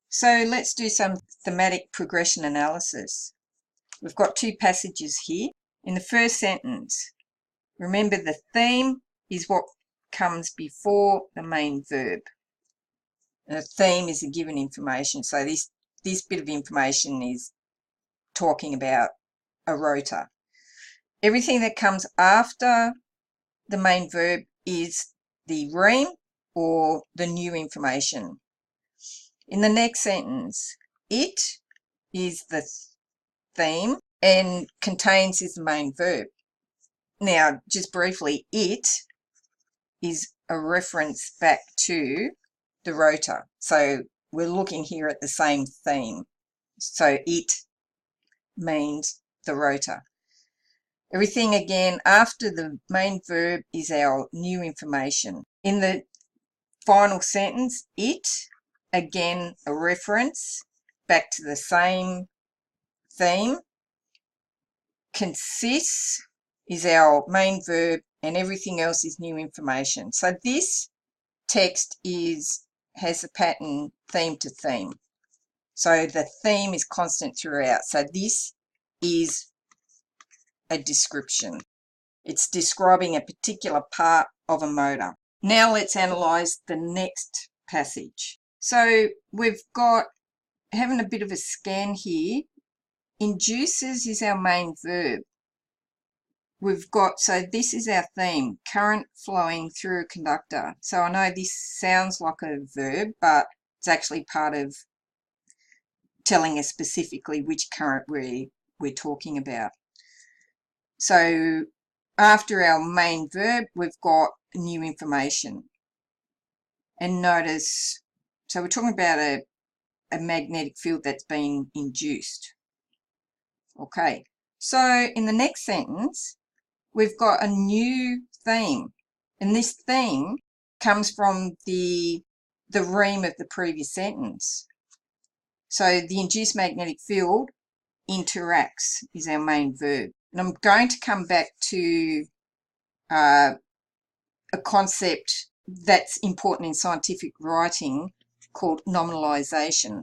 So let's do some thematic progression analysis. We've got two passages here. In the first sentence, remember the theme is what comes before the main verb. And a theme is a given information. So this bit of information is talking about a rota. Everything that comes after the main verb is the rem or the new information. In the next sentence, it is the theme and contains is the main verb. Now, just briefly, it is a reference back to the rota. So we're looking here at the same theme. So it means the rota. Everything again after the main verb is our new information. In the final sentence, it, again, a reference back to the same theme. Consists is our main verb and everything else is new information. So this text has a pattern theme to theme. So the theme is constant throughout. So this is a description. It's describing a particular part of a motor. Now let's analyse the next passage. So we've got, having a bit of a scan here, induces is our main verb. We've got, so this is our theme, current flowing through a conductor. So I know this sounds like a verb, but it's actually part of telling us specifically which current we're talking about. So after our main verb, we've got new information. And notice, so we're talking about a magnetic field that's been induced. Okay, so in the next sentence, we've got a new theme. And this theme comes from the rem of the previous sentence. So the induced magnetic field interacts is our main verb. And I'm going to come back to a concept that's important in scientific writing called nominalization.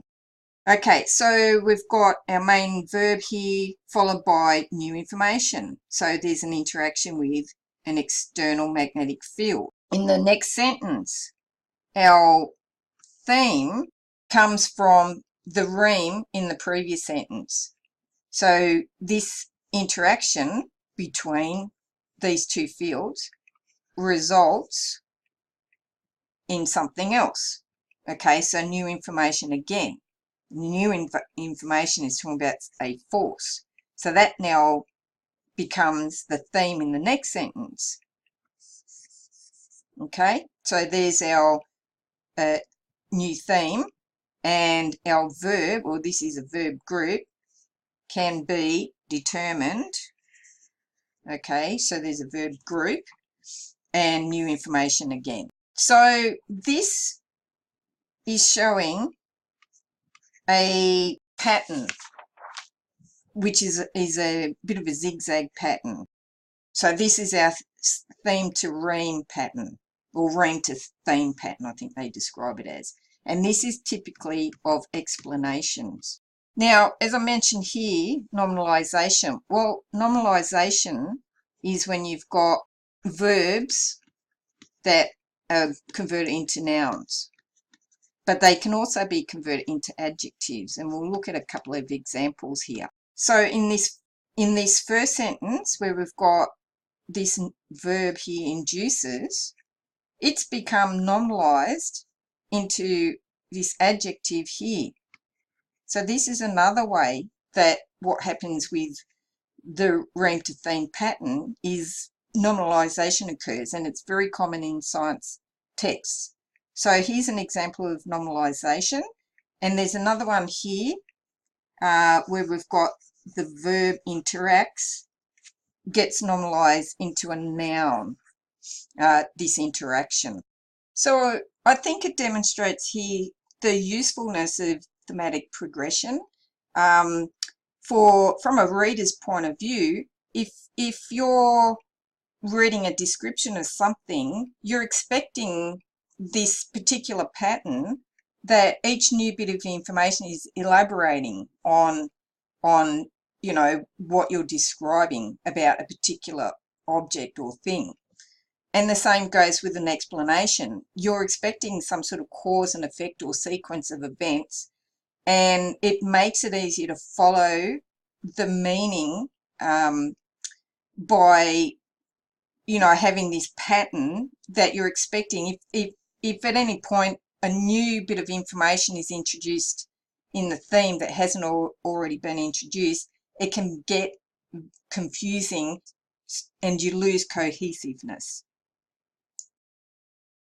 Okay, so we've got our main verb here followed by new information. So there's an interaction with an external magnetic field. In the next sentence, our theme comes from the rem in the previous sentence. So this interaction between these two fields results in something else. Okay, so new information again. New information is talking about a force. So that now becomes the theme in the next sentence. Okay, so there's our new theme, and our verb, or this is a verb group, can be determined. Okay, so there's a verb group and new information again. So this is showing a pattern, which is a bit of a zigzag pattern. So this is our theme to rem pattern, or rem to theme pattern, I think they describe it as. And this is typically of explanations. Now, as I mentioned here, nominalization. Well, nominalization is when you've got verbs that are converted into nouns. But they can also be converted into adjectives, and we'll look at a couple of examples here. So in this first sentence where we've got this verb here, induces, it's become nominalized into this adjective here. So this is another way that what happens with the rem to theme pattern is nominalization occurs, and it's very common in science texts. So here's an example of nominalization, and there's another one here where we've got the verb interacts, gets nominalized into a noun, this interaction. So I think it demonstrates here the usefulness of thematic progression. From a reader's point of view, if you're reading a description of something, you're expecting this particular pattern that each new bit of information is elaborating on you know, what you're describing about a particular object or thing. And the same goes with an explanation. You're expecting some sort of cause and effect or sequence of events, and it makes it easier to follow the meaning by, you know, having this pattern that you're expecting. If at any point a new bit of information is introduced in the theme that hasn't already been introduced, it can get confusing and you lose cohesiveness.